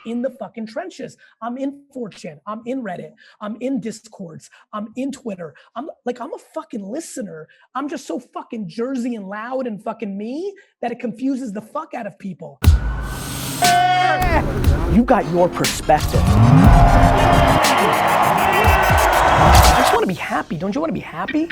in the fucking trenches. I'm in 4chan, I'm in Reddit, I'm in Discords, I'm in Twitter. I'm a fucking listener. I'm just so fucking Jersey and loud and fucking me that it confuses the fuck out of people. You got your perspective. I just want to be happy. Don't you want to be happy?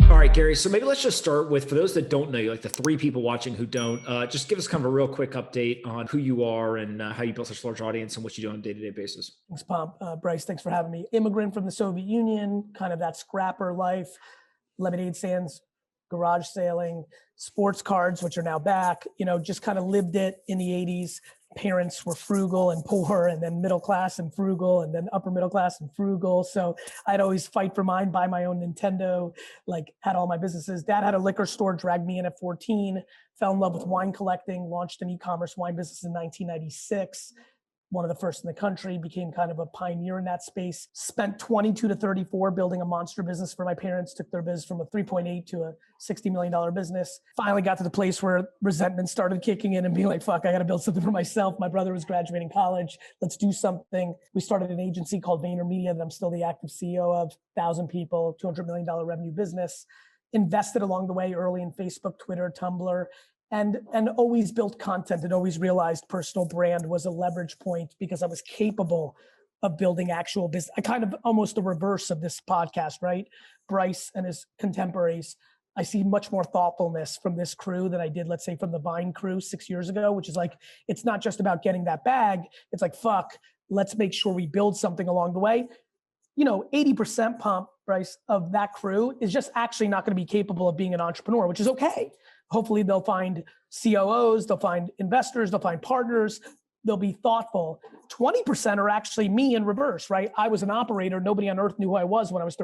All right, Gary. So maybe let's just start with, for those that don't know you, like the 3 people watching who don't, just give us kind of a real quick update on who you are and how you built such a large audience and what you do on a day-to-day basis. Thanks, Pomp. Bryce, thanks for having me. Immigrant from the Soviet Union, kind of that scrapper life, lemonade stands, garage sailing, sports cards, which are now back, just kind of lived it in the 80s. Parents were frugal and poor, and then middle class and frugal, and then upper middle class and frugal. So I'd always fight for mine, buy my own Nintendo, had all my businesses. Dad had a liquor store, dragged me in at 14, fell in love with wine collecting, launched an e-commerce wine business in 1996. One of the first in the country, became kind of a pioneer in that space. Spent 22 to 34 building a monster business for my parents, took their business from a 3.8 to a $60 million business. Finally got to the place where resentment started kicking in and being like, fuck, I got to build something for myself. My brother was graduating college. Let's do something. We started an agency called VaynerMedia that I'm still the active CEO of, 1,000 people, $200 million revenue business. Invested along the way early in Facebook, Twitter, Tumblr. And always built content and always realized personal brand was a leverage point because I was capable of building actual business. I kind of almost the reverse of this podcast, right? Bryce and his contemporaries. I see much more thoughtfulness from this crew than I did, let's say, from the Vine crew 6 years ago, which is like, it's not just about getting that bag. It's like, fuck, let's make sure we build something along the way. 80% Pomp, Bryce, of that crew is just actually not going to be capable of being an entrepreneur, which is okay. Hopefully they'll find COOs, they'll find investors, they'll find partners, they'll be thoughtful. 20% are actually me in reverse, right? I was an operator. Nobody on earth knew who I was when I was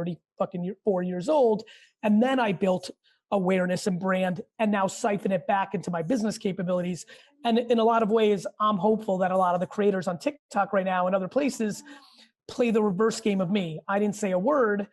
4 years old. And then I built awareness and brand and now siphon it back into my business capabilities. And in a lot of ways, I'm hopeful that a lot of the creators on TikTok right now and other places play the reverse game of me. I didn't say a word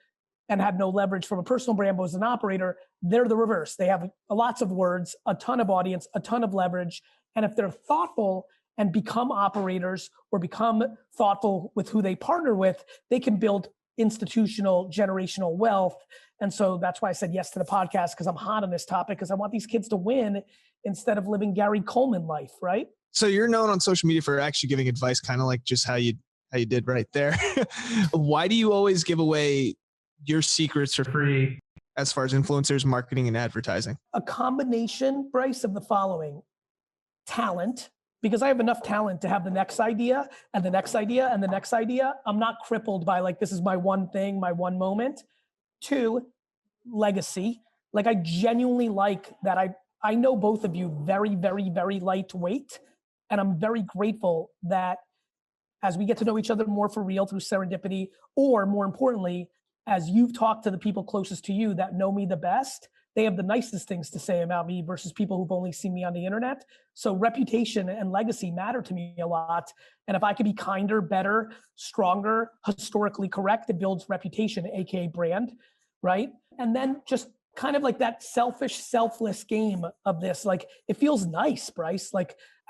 and had no leverage from a personal brand, but was an operator. They're the reverse. They have lots of words, a ton of audience, a ton of leverage. And if they're thoughtful and become operators or become thoughtful with who they partner with, they can build institutional, generational wealth. And so that's why I said yes to the podcast, because I'm hot on this topic, because I want these kids to win instead of living Gary Coleman life, right? So you're known on social media for actually giving advice, kind of like just how you did right there. Why do you always give away your secrets for free as far as influencers, marketing, and advertising? A combination, Bryce, of the following. Talent, because I have enough talent to have the next idea and the next idea and the next idea. I'm not crippled by this is my one thing, my one moment. 2, legacy. I genuinely like that I know both of you very, very, very lightweight. And I'm very grateful that as we get to know each other more for real through serendipity, or more importantly, as you've talked to the people closest to you that know me the best, they have the nicest things to say about me versus people who've only seen me on the internet. So reputation and legacy matter to me a lot. And if I could be kinder, better, stronger, historically correct, it builds reputation, AKA brand, right? And then just kind of like that selfish, selfless game of this, it feels nice, Bryce.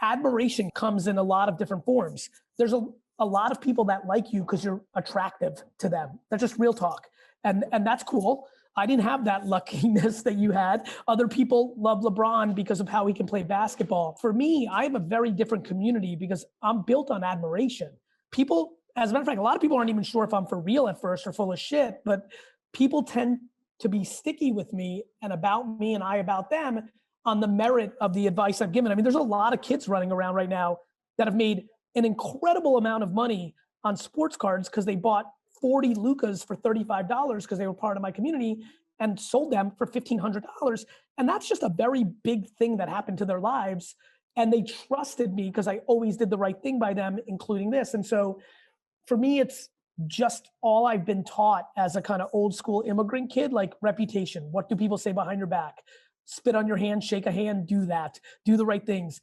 Admiration comes in a lot of different forms. There's a lot of people that like you because you're attractive to them. That's just real talk. And that's cool. I didn't have that luckiness that you had. Other people love LeBron because of how he can play basketball. For me, I have a very different community because I'm built on admiration. People, as a matter of fact, a lot of people aren't even sure if I'm for real at first or full of shit, but people tend to be sticky with me and about me and I about them on the merit of the advice I've given. I mean, there's a lot of kids running around right now that have made an incredible amount of money on sports cards because they bought 40 Lucas for $35 because they were part of my community and sold them for $1,500. And that's just a very big thing that happened to their lives. And they trusted me because I always did the right thing by them, including this. And so for me, it's just all I've been taught as a kind of old school immigrant kid, reputation. What do people say behind your back? Spit on your hand, shake a hand, do that, do the right things.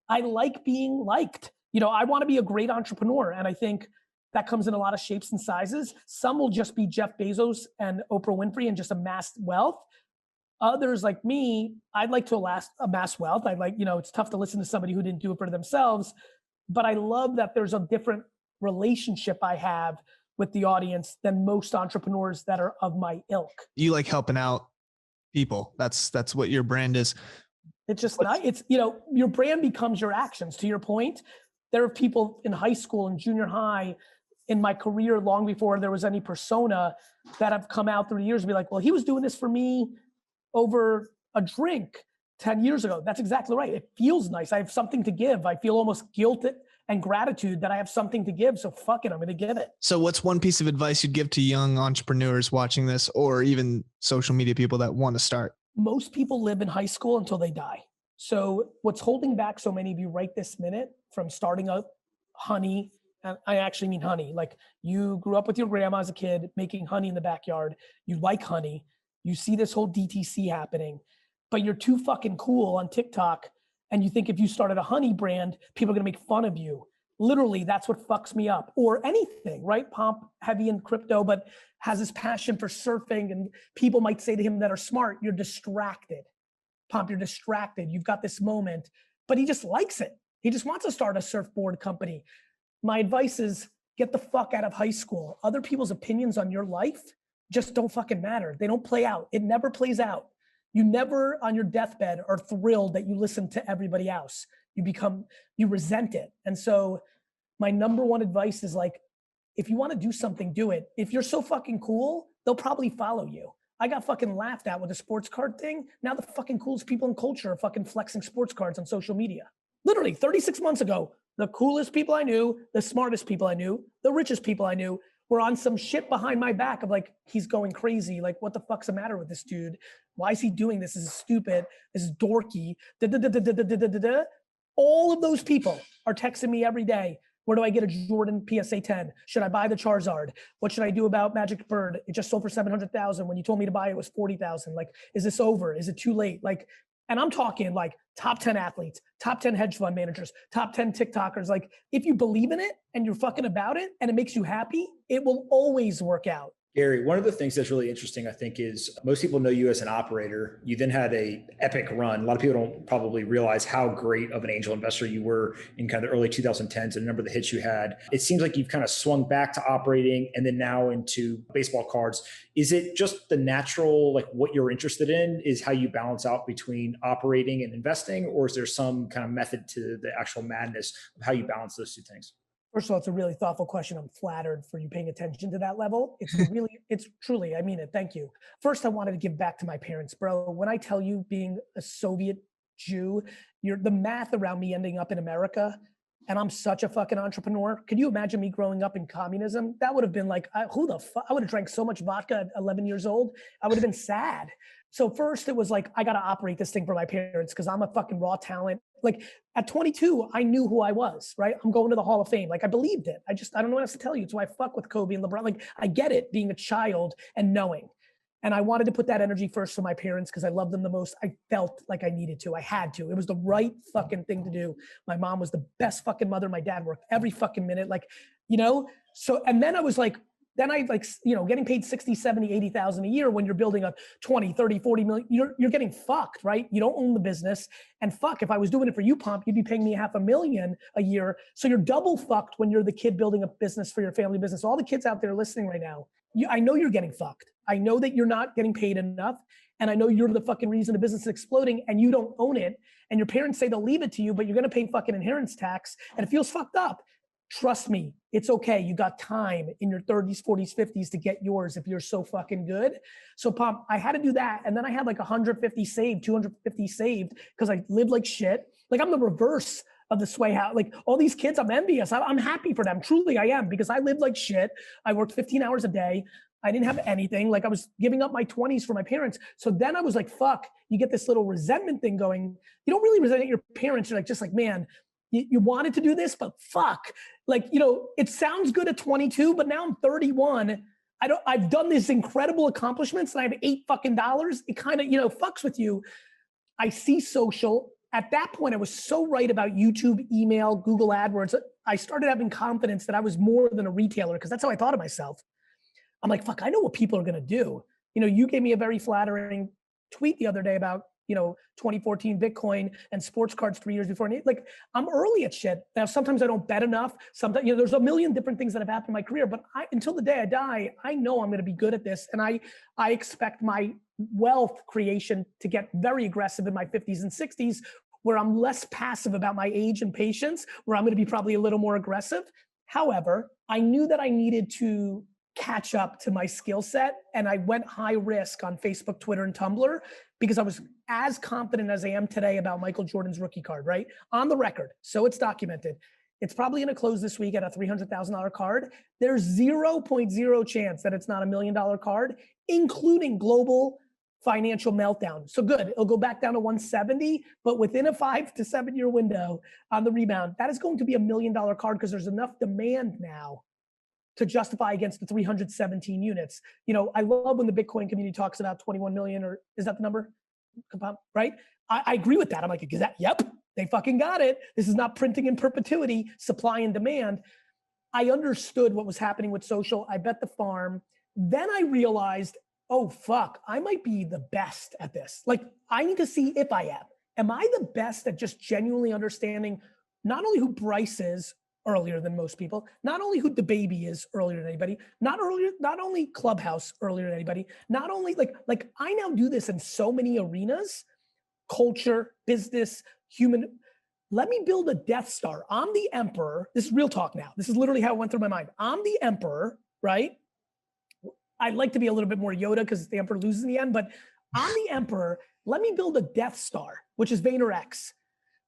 I like being liked. I want to be a great entrepreneur. And I think that comes in a lot of shapes and sizes. Some will just be Jeff Bezos and Oprah Winfrey and just amass wealth. Others like me, I'd like to amass wealth. I'd like, it's tough to listen to somebody who didn't do it for themselves, but I love that there's a different relationship I have with the audience than most entrepreneurs that are of my ilk. You like helping out people. That's what your brand is. It's just nice. It's, your brand becomes your actions. To your point, there are people in high school and junior high in my career, long before there was any persona, that have come out through the years and be like, well, he was doing this for me over a drink 10 years ago. That's exactly right. It feels nice. I have something to give. I feel almost guilt and gratitude that I have something to give. So fuck it, I'm going to give it. So what's one piece of advice you'd give to young entrepreneurs watching this, or even social media people that want to start? Most people live in high school until they die. So what's holding back so many of you right this minute from starting up honey, and I actually mean honey, like you grew up with your grandma as a kid making honey in the backyard. You like honey. You see this whole DTC happening, but you're too fucking cool on TikTok. And you think if you started a honey brand, people are gonna make fun of you. Literally, that's what fucks me up. Or anything, right? Pomp, heavy in crypto, but has this passion for surfing, and people might say to him that are smart, you're distracted. Pomp, you're distracted. You've got this moment, but he just likes it. He just wants to start a surfboard company. My advice is get the fuck out of high school. Other people's opinions on your life just don't fucking matter. They don't play out. It never plays out. You never on your deathbed are thrilled that you listen to everybody else. You resent it. And so my number one advice is like, if you want to do something, do it. If you're so fucking cool, they'll probably follow you. I got fucking laughed at with the sports card thing. Now the fucking coolest people in culture are fucking flexing sports cards on social media. Literally 36 months ago, the coolest people I knew, the smartest people I knew, the richest people I knew were on some shit behind my back of like, he's going crazy. Like, what the fuck's the matter with this dude? Why is he doing this? This is stupid. This is dorky. All of those people are texting me every day. Where do I get a Jordan PSA 10? Should I buy the Charizard? What should I do about Magic Bird? It just sold for 700,000. When you told me to buy it, it was 40,000. Like, is this over? Is it too late? Like, and I'm talking like top 10 athletes, top 10 hedge fund managers, top 10 TikTokers. Like, if you believe in it and you're fucking about it and it makes you happy, it will always work out. Gary, one of the things that's really interesting, I think, is most people know you as an operator. You then had a epic run. A lot of people don't probably realize how great of an angel investor you were in kind of the early 2010s and a number of the hits you had. It seems like you've kind of swung back to operating and then now into baseball cards. Is it just the natural, like what you're interested in is how you balance out between operating and investing? Or is there some kind of method to the actual madness of how you balance those two things? First of all, it's a really thoughtful question. I'm flattered for you paying attention to that level. It's truly, I mean it. Thank you. First, I wanted to give back to my parents, bro. When I tell you being a Soviet Jew, the math around me ending up in America, and I'm such a fucking entrepreneur. Could you imagine me growing up in communism? That would have been like, who the fuck? I would have drank so much vodka at 11 years old. I would have been sad. So first it was like, I got to operate this thing for my parents because I'm a fucking raw talent. Like at 22, I knew who I was, right? I'm going to the Hall of Fame. Like I believed it. I don't know what else to tell you. It's why I fuck with Kobe and LeBron. Like I get it being a child and knowing. And I wanted to put that energy first for my parents because I love them the most. I felt like I needed to. I had to. It was the right fucking thing to do. My mom was the best fucking mother. My dad worked every fucking minute. Like, so, and then I was like, getting paid 60, 70, 80,000 a year when you're building a 20, 30, 40 million, you're getting fucked, right? You don't own the business. And fuck, if I was doing it for you, Pomp, you'd be paying me $500,000 a year. So you're double fucked when you're the kid building a business for your family business. All the kids out there listening right now, I know you're getting fucked. I know that you're not getting paid enough. And I know you're the fucking reason the business is exploding and you don't own it. And your parents say they'll leave it to you, but you're going to pay fucking inheritance tax and it feels fucked up. Trust me, it's okay. You got time in your 30s, 40s, 50s to get yours if you're so fucking good. So Pomp, I had to do that. And then I had like 150 saved, 250 saved because I lived like shit. Like I'm the reverse of the Sway House. Like all these kids, I'm envious. I'm happy for them. Truly I am because I lived like shit. I worked 15 hours a day. I didn't have anything. Like I was giving up my 20s for my parents. So then I was like, fuck, you get this little resentment thing going. You don't really resent your parents. You're like, just like, man, you wanted to do this, but fuck. Like, it sounds good at 22, but now I'm 31. I've done these incredible accomplishments and I have $8 fucking. It kind of, fucks with you. I see social. At that point, I was so right about YouTube, email, Google AdWords. I started having confidence that I was more than a retailer because that's how I thought of myself. I'm like, fuck, I know what people are going to do. You gave me a very flattering tweet the other day about, 2014 Bitcoin and sports cards 3 years before. Like, I'm early at shit. Now, sometimes I don't bet enough. Sometimes, there's a million different things that have happened in my career, but until the day I die, I know I'm going to be good at this. And I expect my wealth creation to get very aggressive in my 50s and 60s, where I'm less passive about my age and patience, where I'm going to be probably a little more aggressive. However, I knew that I needed to catch up to my skill set, and I went high risk on Facebook, Twitter, and Tumblr because I was as confident as I am today about Michael Jordan's rookie card, right? On the record, so it's documented. It's probably going to close this week at a $300,000 card. There's 0.0 chance that it's not $1 million card, including global financial meltdown. So good, it'll go back down to 170, but within a 5 to 7 year window on the rebound, that is going to be $1 million card because there's enough demand now to justify against the 317 units. I love when the Bitcoin community talks about 21 million, or is that the number? Right? I agree with that. I'm like, yep, they fucking got it. This is not printing in perpetuity, supply and demand. I understood what was happening with social. I bet the farm. Then I realized, oh fuck, I might be the best at this. Like, I need to see if I am. Am I the best at just genuinely understanding not only who Bryce is earlier than most people, not only who the baby is earlier than anybody, not only Clubhouse earlier than anybody, not only like I now do this in so many arenas, culture, business, human. Let me build a Death Star. I'm the emperor. This is real talk now. This is literally how it went through my mind. I'm the emperor, right? I'd like to be a little bit more Yoda because the emperor loses in the end, but I'm the emperor. Let me build a Death Star, which is VaynerX,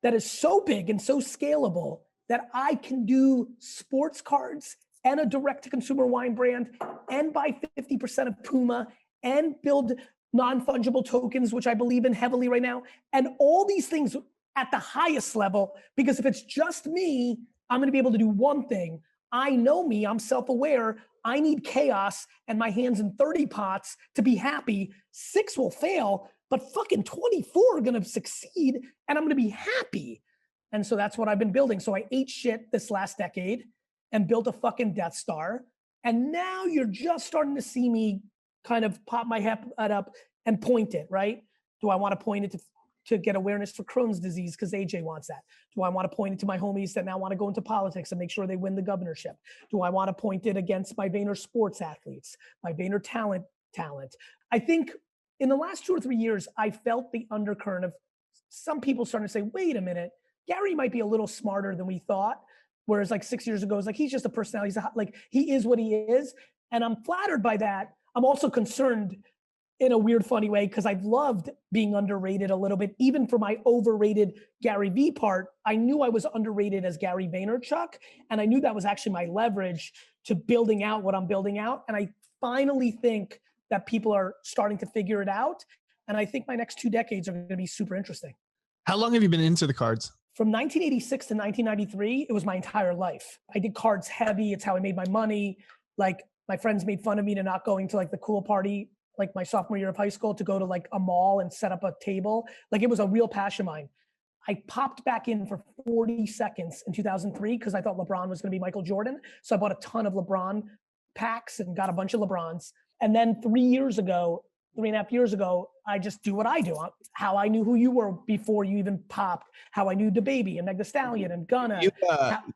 that is so big and so scalable that I can do sports cards and a direct-to-consumer wine brand and buy 50% of Puma and build non-fungible tokens, which I believe in heavily right now, and all these things at the highest level. Because if it's just me, I'm going to be able to do one thing. I know me, I'm self-aware. I need chaos and my hands in 30 pots to be happy. 6 will fail, but fucking 24 are going to succeed, and I'm going to be happy. And so that's what I've been building. So I ate shit this last decade and built a fucking Death Star. And now you're just starting to see me kind of pop my head up and point it, right? Do I want to point it to get awareness for Crohn's disease because AJ wants that? Do I want to point it to my homies that now want to go into politics and make sure they win the governorship? Do I want to point it against my Vayner sports athletes, my Vayner talent? I think in the last 2 or 3 years, I felt the undercurrent of some people starting to say, wait a minute, Gary might be a little smarter than we thought. Whereas like 6 years ago, it's like, he's just a personality. He is what he is. And I'm flattered by that. I'm also concerned in a weird, funny way, because I've loved being underrated a little bit, even for my overrated Garyvee part. I knew I was underrated as Gary Vaynerchuk. And I knew that was actually my leverage to building out what I'm building out. And I finally think that people are starting to figure it out. And I think my next 2 decades are going to be super interesting. How long have you been into the cards? From 1986 to 1993, it was my entire life. I did cards heavy. It's how I made my money. Like, my friends made fun of me to not going to like the cool party, like my sophomore year of high school, to go to like a mall and set up a table. Like, it was a real passion of mine. I popped back in for 40 seconds in 2003 because I thought LeBron was going to be Michael Jordan. So I bought a ton of LeBron packs and got a bunch of LeBrons. And then 3.5 years ago, I just do what I do. How I knew who you were before you even popped. How I knew DaBaby and Meg Thee Stallion and Gunna.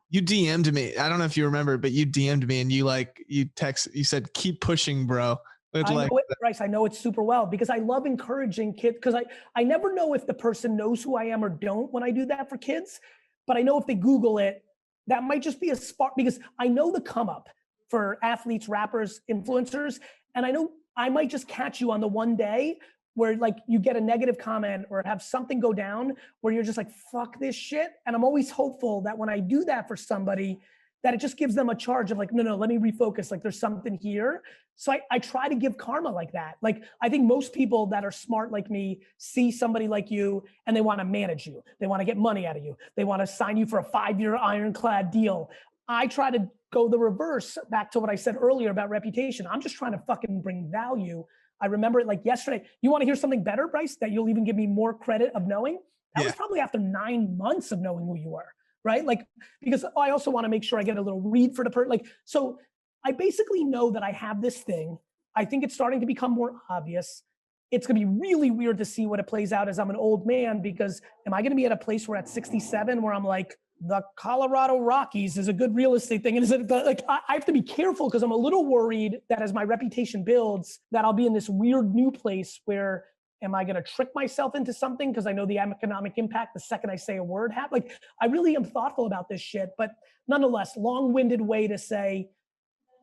You DM'd me. I don't know if you remember, but you DM'd me and you said, keep pushing, bro. I know it, Bryce. I know it super well because I love encouraging kids, because I never know if the person knows who I am or don't when I do that for kids. But I know if they Google it, that might just be a spark, because I know the come up for athletes, rappers, influencers. And I know I might just catch you on the one day where like you get a negative comment or have something go down where you're just like, fuck this shit. And I'm always hopeful that when I do that for somebody, that it just gives them a charge of like, no, let me refocus. Like, there's something here. So I try to give karma like that. Like, I think most people that are smart like me see somebody like you and they want to manage you. They want to get money out of you. They want to sign you for a 5-year ironclad deal. I try to go the reverse, back to what I said earlier about reputation. I'm just trying to fucking bring value. I remember it like yesterday. You want to hear something better, Bryce, that you'll even give me more credit of knowing? That was probably after 9 months of knowing who you were, right? Like, because I also want to make sure I get a little read for the person. Like, so I basically know that I have this thing. I think it's starting to become more obvious. it's going to be really weird to see what it plays out as I'm an old man, because am I going to be at a place where at 67 where I'm like, the Colorado Rockies is a good real estate thing? And is it like, I have to be careful because I'm a little worried that as my reputation builds, that I'll be in this weird new place where am I going to trick myself into something? Because I know the economic impact the second I say a word like, I really am thoughtful about this shit, but nonetheless, long-winded way to say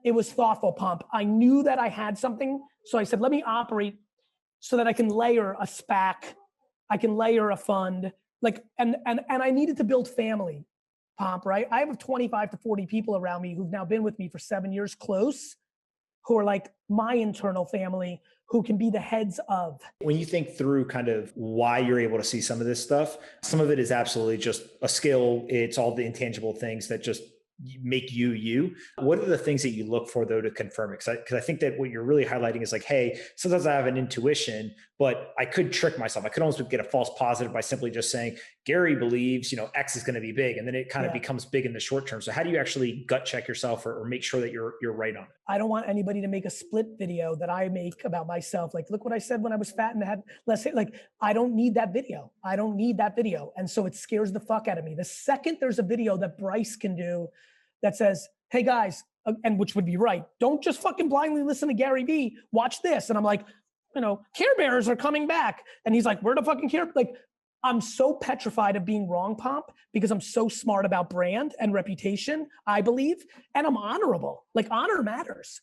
it was thoughtful, Pomp. I knew that I had something. So I said, let me operate so that I can layer a SPAC, I can layer a fund, like, and I needed to build family, Pomp, right? I have 25 to 40 people around me who've now been with me for 7 years close, who are like my internal family, who can be the heads of. When you think through kind of why you're able to see some of this stuff, some of it is absolutely just a skill. It's all the intangible things that just make you, you. What are the things that you look for though to confirm it? Because I think that what you're really highlighting is like, hey, sometimes I have an intuition, but I could trick myself. I could almost get a false positive by simply just saying, Gary believes, X is going to be big. And then it kind of becomes big in the short term. So how do you actually gut check yourself or make sure that you're right on it? I don't want anybody to make a split video that I make about myself. Like, look what I said when I was fat and had less hair. Like, I don't need that video. I don't need that video. And so it scares the fuck out of me. The second there's a video that Bryce can do that says, hey guys, and which would be right, don't just fucking blindly listen to Garyvee, watch this. And I'm like, Care Bears are coming back. And he's like, where the fucking Care? Like, I'm so petrified of being wrong, Pomp, because I'm so smart about brand and reputation, I believe. And I'm honorable. Like, honor matters,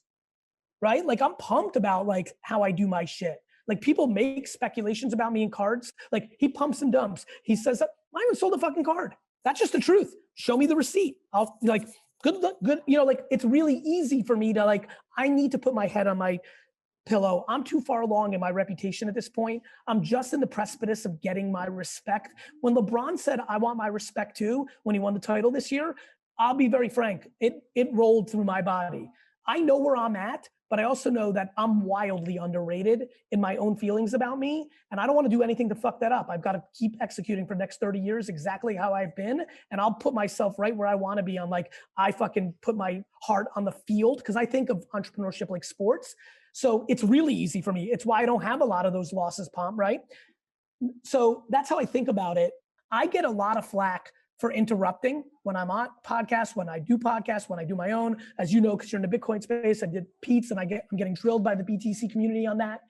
right? Like, I'm pumped about like how I do my shit. Like, people make speculations about me in cards. Like, he pumps and dumps. He says, I haven't sold a fucking card. That's just the truth. Show me the receipt. I'll like, good, like, it's really easy for me to like, I need to put my head on my pillow. I'm too far along in my reputation at this point. I'm just in the precipice of getting my respect. When LeBron said, I want my respect too, when he won the title this year, I'll be very frank, it rolled through my body. I know where I'm at, but I also know that I'm wildly underrated in my own feelings about me. And I don't want to do anything to fuck that up. I've got to keep executing for the next 30 years exactly how I've been. And I'll put myself right where I want to be on like, I fucking put my heart on the field because I think of entrepreneurship like sports. So it's really easy for me. It's why I don't have a lot of those losses, Pomp, right? So that's how I think about it. I get a lot of flack for interrupting when I'm on podcasts, when I do podcasts, when I do my own, as you know, because you're in the Bitcoin space. I did Pete's and I'm getting drilled by the BTC community on that.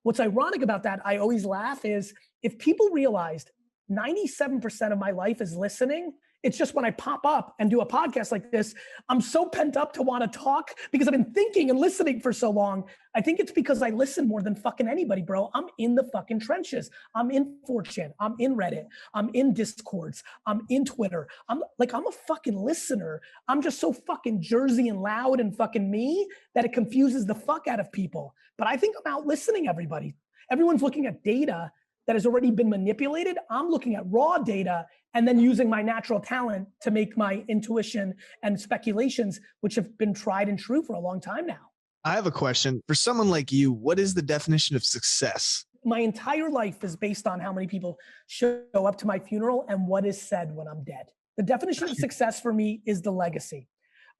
What's ironic about that, I always laugh, is if people realized 97% of my life is listening, it's just when I pop up and do a podcast like this, I'm so pent up to want to talk because I've been thinking and listening for so long. I think it's because I listen more than fucking anybody, bro. I'm in the fucking trenches. I'm in 4chan. I'm in Reddit. I'm in Discords. I'm in Twitter. I'm a fucking listener. I'm just so fucking Jersey and loud and fucking me that it confuses the fuck out of people. But I think I'm out listening everybody. Everyone's looking at data that has already been manipulated. I'm looking at raw data and then using my natural talent to make my intuition and speculations, which have been tried and true for a long time now. I have a question. For someone like you, what is the definition of success? My entire life is based on how many people show up to my funeral and what is said when I'm dead. The definition of success for me is the legacy.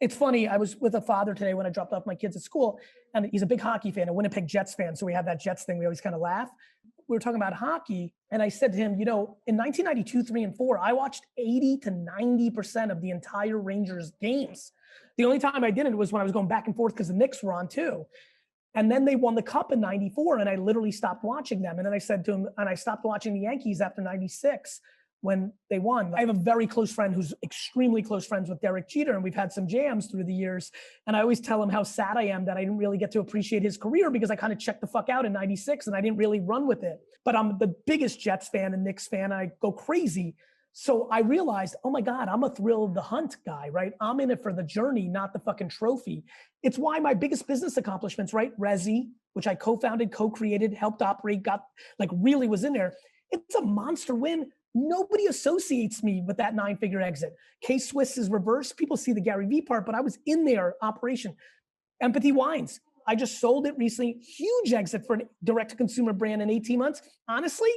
It's funny, I was with a father today when I dropped off my kids at school, and he's a big hockey fan, a Winnipeg Jets fan, so we have that Jets thing, we always kind of laugh. We were talking about hockey, and I said to him, in 1992, 3 and 4, I watched 80 to 90% of the entire Rangers games. The only time I didn't was when I was going back and forth because the Knicks were on too. And then they won the cup in 94, and I literally stopped watching them. And then I said to him, and I stopped watching the Yankees after 96 when they won. I have a very close friend who's extremely close friends with Derek Jeter, and we've had some jams through the years. And I always tell him how sad I am that I didn't really get to appreciate his career because I kind of checked the fuck out in 96 and I didn't really run with it. But I'm the biggest Jets fan and Knicks fan. I go crazy. So I realized, oh my God, I'm a thrill of the hunt guy, right? I'm in it for the journey, not the fucking trophy. It's why my biggest business accomplishments, right? Resi, which I co-founded, co-created, helped operate, really was in there. It's a monster win. Nobody associates me with that 9-figure exit. K-Swiss is reverse. People see the Garyvee part, but I was in their operation. Empathy Wines. I just sold it recently. Huge exit for a direct-to-consumer brand in 18 months. Honestly,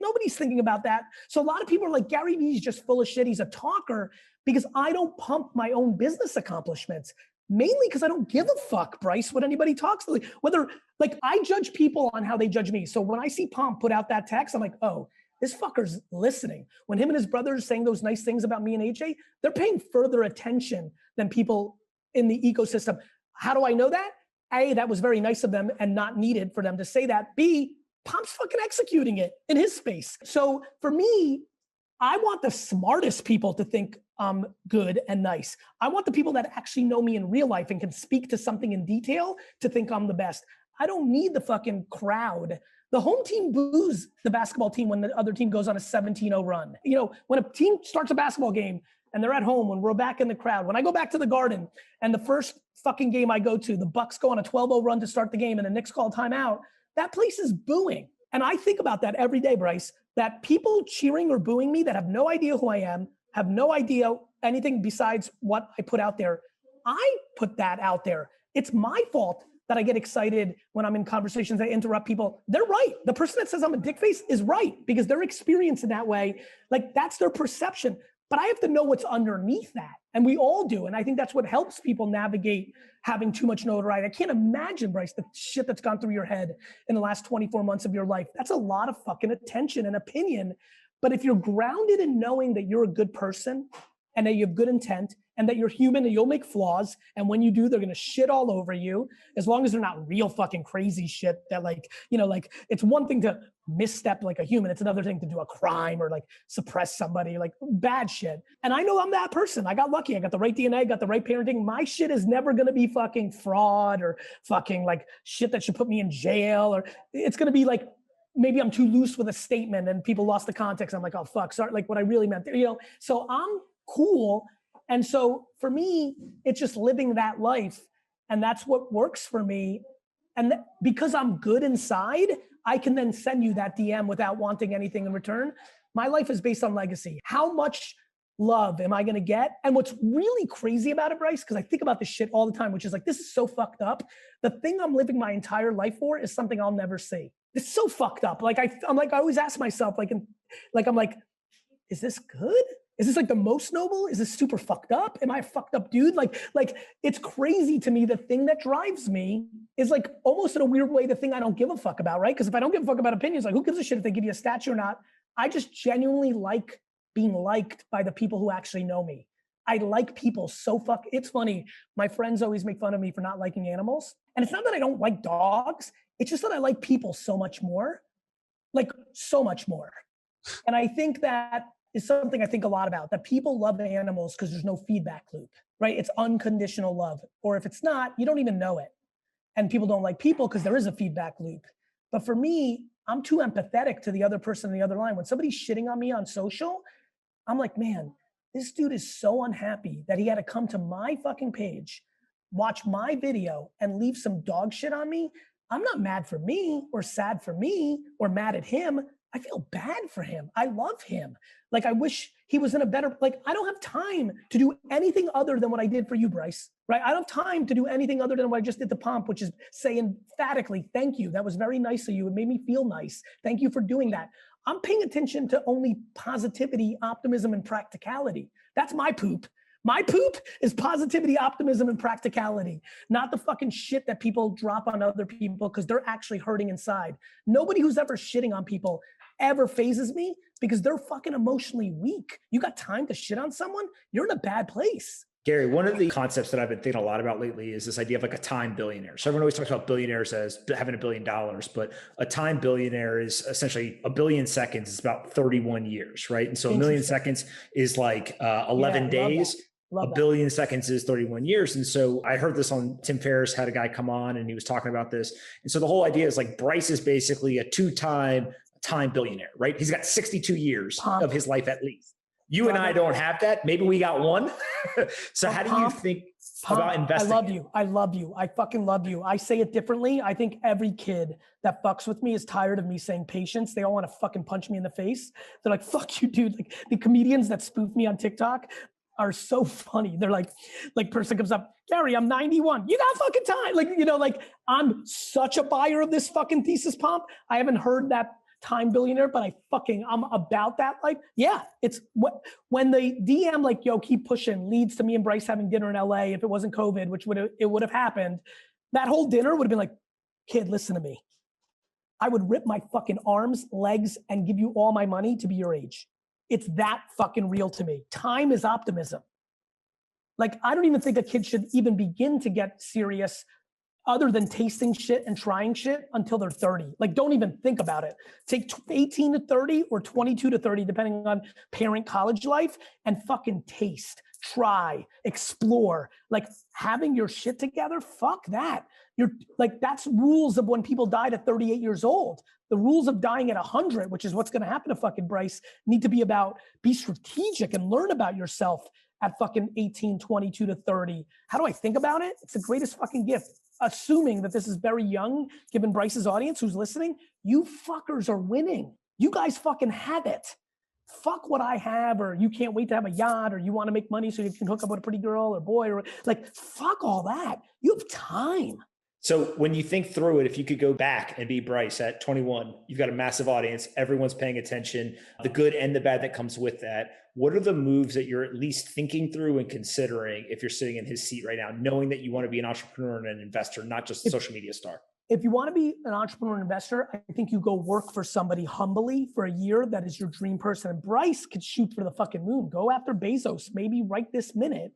nobody's thinking about that. So a lot of people are like, Garyvee's just full of shit. He's a talker, because I don't pump my own business accomplishments. mainly because I don't give a fuck, Bryce, what anybody talks to. Whether, like, I judge people on how they judge me. So when I see Pomp put out that text, I'm like, oh, this fucker's listening. When him and his brother are saying those nice things about me and AJ, they're paying further attention than people in the ecosystem. How do I know that? A, that was very nice of them and not needed for them to say that. B, Pomp's fucking executing it in his space. So for me, I want the smartest people to think I'm good and nice. I want the people that actually know me in real life and can speak to something in detail to think I'm the best. I don't need the fucking crowd. The home team boos the basketball team when the other team goes on a 17-0 run. You know, when a team starts a basketball game and they're at home, when we're back in the crowd, when I go back to the Garden and the first fucking game I go to, the Bucks go on a 12-0 run to start the game and the Knicks call timeout, that place is booing. And I think about that every day, Bryce, that people cheering or booing me that have no idea who I am, have no idea anything besides what I put out there. I put that out there. It's my fault that I get excited when I'm in conversations, I interrupt people. They're right. The person that says I'm a dick face is right because they're experiencing that way. Like, that's their perception. But I have to know what's underneath that. And we all do. And I think that's what helps people navigate having too much notoriety. I can't imagine, Bryce, the shit that's gone through your head in the last 24 months of your life. That's a lot of fucking attention and opinion. But if you're grounded in knowing that you're a good person and that you have good intent and that you're human and you'll make flaws, and when you do, they're gonna shit all over you, as long as they're not real fucking crazy shit that, like, you know, like, it's one thing to misstep like a human, it's another thing to do a crime or like suppress somebody, like bad shit. And I know I'm that person. I got lucky. I got the right DNA, got the right parenting. My shit is never gonna be fucking fraud or fucking like shit that should put me in jail, or it's gonna be like, maybe I'm too loose with a statement and people lost the context. I'm like, oh fuck, sorry, like what I really meant, you know? So I'm cool. And so for me, it's just living that life. And that's what works for me. And because I'm good inside, I can then send you that DM without wanting anything in return. My life is based on legacy. How much love am I gonna get? And what's really crazy about it, Bryce, because I think about this shit all the time, which is like, this is so fucked up. The thing I'm living my entire life for is something I'll never see. It's so fucked up. Like, I'm like, I always ask myself, I'm like, is this good? Is this like the most noble? Is this super fucked up? Am I a fucked up dude? Like it's crazy to me. The thing that drives me is like almost in a weird way, the thing I don't give a fuck about, right? Because if I don't give a fuck about opinions, like who gives a shit if they give you a statue or not? I just genuinely like being liked by the people who actually know me. I like people so it's funny. My friends always make fun of me for not liking animals. And it's not that I don't like dogs. It's just that I like people so much more, like so much more. And I think that is something I think a lot about, that people love animals because there's no feedback loop, right? It's unconditional love. Or if it's not, you don't even know it. And people don't like people because there is a feedback loop. But for me, I'm too empathetic to the other person on the other line. When somebody's shitting on me on social, I'm like, man, this dude is so unhappy that he had to come to my fucking page, watch my video, and leave some dog shit on me. I'm not mad for me or sad for me or mad at him. I feel bad for him. I love him. Like, I wish he was in a better, like, I don't have time to do anything other than what I did for you, Bryce, right? I don't have time to do anything other than what I just did to Pomp, which is say emphatically, thank you. That was very nice of you. It made me feel nice. Thank you for doing that. I'm paying attention to only positivity, optimism, and practicality. That's my poop. My poop is positivity, optimism, and practicality, not the fucking shit that people drop on other people because they're actually hurting inside. Nobody who's ever shitting on people ever phases me because they're fucking emotionally weak. You got time to shit on someone? You're in a bad place. Gary, one of the concepts that I've been thinking a lot about lately is this idea of like a time billionaire. So everyone always talks about billionaires as having $1 billion, but a time billionaire is essentially 1 billion seconds is about 31 years, right? And so 1 million seconds is like 11 days. A billion seconds is 31 years. And so I heard this on Tim Ferriss, had a guy come on and he was talking about this. And so the whole idea is like Bryce is basically a 2-time time billionaire, right? He's got 62 years of his life at least. You and I don't have that. Maybe we got one. So how do you think about investing? I love you. I love you. I fucking love you. I say it differently. I think every kid that fucks with me is tired of me saying patience. They all want to fucking punch me in the face. They're like, fuck you, dude. Like the comedians that spoof me on TikTok are so funny. They're like person comes up, Gary, I'm 91. You got fucking time. Like, you know, like I'm such a buyer of this fucking thesis, Pomp. I haven't heard that time billionaire, but I'm about that life. Yeah, it's when the DM like, yo, keep pushing leads to me and Bryce having dinner in LA. If it wasn't COVID, which would have happened, that whole dinner would have been like, kid, listen to me. I would rip my fucking arms, legs, and give you all my money to be your age. It's that fucking real to me. Time is optimism. Like, I don't even think a kid should even begin to get serious other than tasting shit and trying shit until they're 30. Like, don't even think about it. Take 18 to 30 or 22 to 30, depending on parent college life, and fucking taste, try, explore. Like, having your shit together, fuck that. You're like, that's rules of when people died at 38 years old. The rules of dying at 100, which is what's gonna happen to fucking Bryce, need to be about, be strategic and learn about yourself at fucking 18, 22 to 30. How do I think about it? It's the greatest fucking gift. Assuming that this is very young, given Bryce's audience who's listening, you fuckers are winning. You guys fucking have it. Fuck what I have, or you can't wait to have a yacht, or you want to make money so you can hook up with a pretty girl or boy, or like, fuck all that. You have time. So when you think through it, if you could go back and be Bryce at 21, you've got a massive audience, everyone's paying attention, the good and the bad that comes with that. What are the moves that you're at least thinking through and considering if you're sitting in his seat right now, knowing that you want to be an entrepreneur and an investor, not just a social media star? If you want to be an entrepreneur and investor, I think you go work for somebody humbly for a year that is your dream person. And Bryce could shoot for the fucking moon. Go after Bezos, maybe right this minute.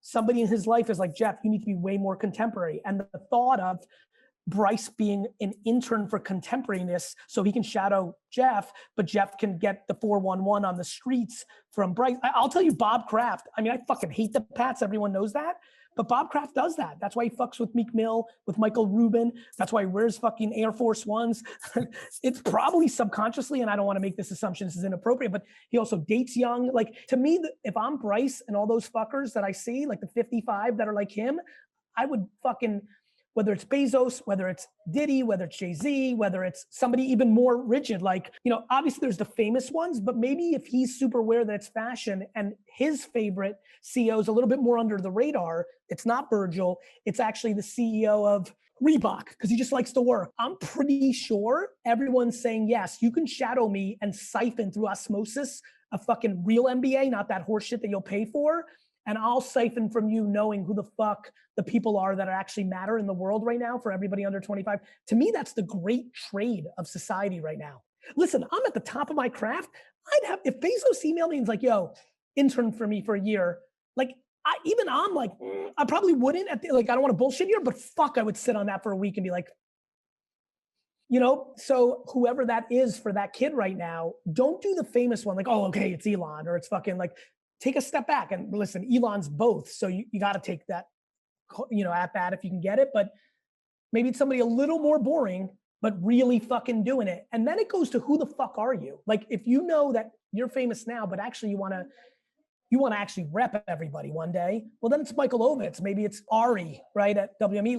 Somebody in his life is like, Jeff, you need to be way more contemporary. And the thought of Bryce being an intern for contemporariness so he can shadow Jeff, but Jeff can get the 411 on the streets from Bryce. I'll tell you, Bob Kraft, I mean, I fucking hate the Pats. Everyone knows that. But Bob Kraft does that. That's why he fucks with Meek Mill, with Michael Rubin. That's why he wears fucking Air Force Ones. It's probably subconsciously, and I don't want to make this assumption, this is inappropriate, but he also dates young. Like, to me, if I'm Bryce and all those fuckers that I see, like the 55 that are like him, I would fucking, whether it's Bezos, whether it's Diddy, whether it's Jay-Z, whether it's somebody even more rigid, like, you know, obviously there's the famous ones, but maybe if he's super aware that it's fashion and his favorite CEO is a little bit more under the radar, it's not Virgil, it's actually the CEO of Reebok, because he just likes to work. I'm pretty sure everyone's saying, yes, you can shadow me and siphon through osmosis a fucking real MBA, not that horse shit that you'll pay for. And I'll siphon from you knowing who the fuck the people are that actually matter in the world right now for everybody under 25. To me, that's the great trade of society right now. Listen, I'm at the top of my craft. If Bezos emailed me and was like, yo, intern for me for a year, like, I'm like, I probably wouldn't, like, I don't want to bullshit here, but fuck, I would sit on that for a week and be like, you know, so whoever that is for that kid right now, don't do the famous one, like, oh, okay, it's Elon, or it's fucking like, take a step back and listen, Elon's both. So you got to take that, you know, at bat if you can get it, but maybe it's somebody a little more boring, but really fucking doing it. And then it goes to who the fuck are you? Like, if you know that you're famous now, but actually you want to actually rep everybody one day, well, then it's Michael Ovitz. Maybe it's Ari, right, at WME.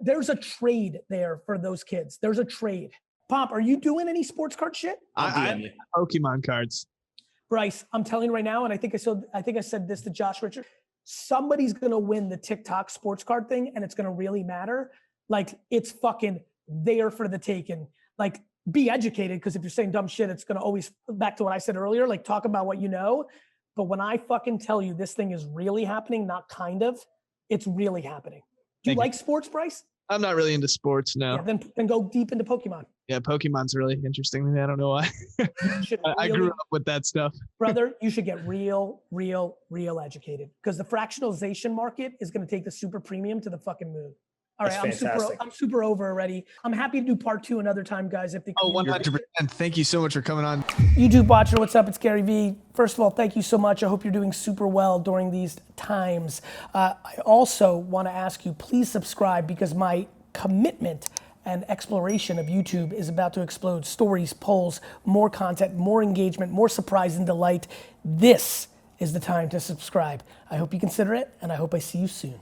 There's a trade there for those kids. There's a trade. Pomp, are you doing any sports card shit? I'm Pokemon cards. Bryce, I'm telling you right now, and I think I said this to Josh Richard, somebody's gonna win the TikTok sports card thing, and it's gonna really matter. Like, it's fucking there for the taking. Like, be educated, because if you're saying dumb shit, it's gonna always, back to what I said earlier, like, talk about what you know. But when I fucking tell you this thing is really happening, not kind of, it's really happening. Do you like sports, Bryce? I'm not really into sports, no. Yeah, then go deep into Pokemon. Yeah, Pokemon's really interesting to me. I don't know why. I grew up with that stuff. Brother, you should get real educated, because the fractionalization market is going to take the super premium to the fucking moon. All right, I'm super over already. I'm happy to do part 2 another time, guys. If they 100%. Thank you so much for coming on. YouTube watcher, what's up? It's Garyvee. First of all, thank you so much. I hope you're doing super well during these times. I also want to ask you, please subscribe, because my commitment and exploration of YouTube is about to explode. Stories, polls, more content, more engagement, more surprise and delight. This is the time to subscribe. I hope you consider it, and I hope I see you soon.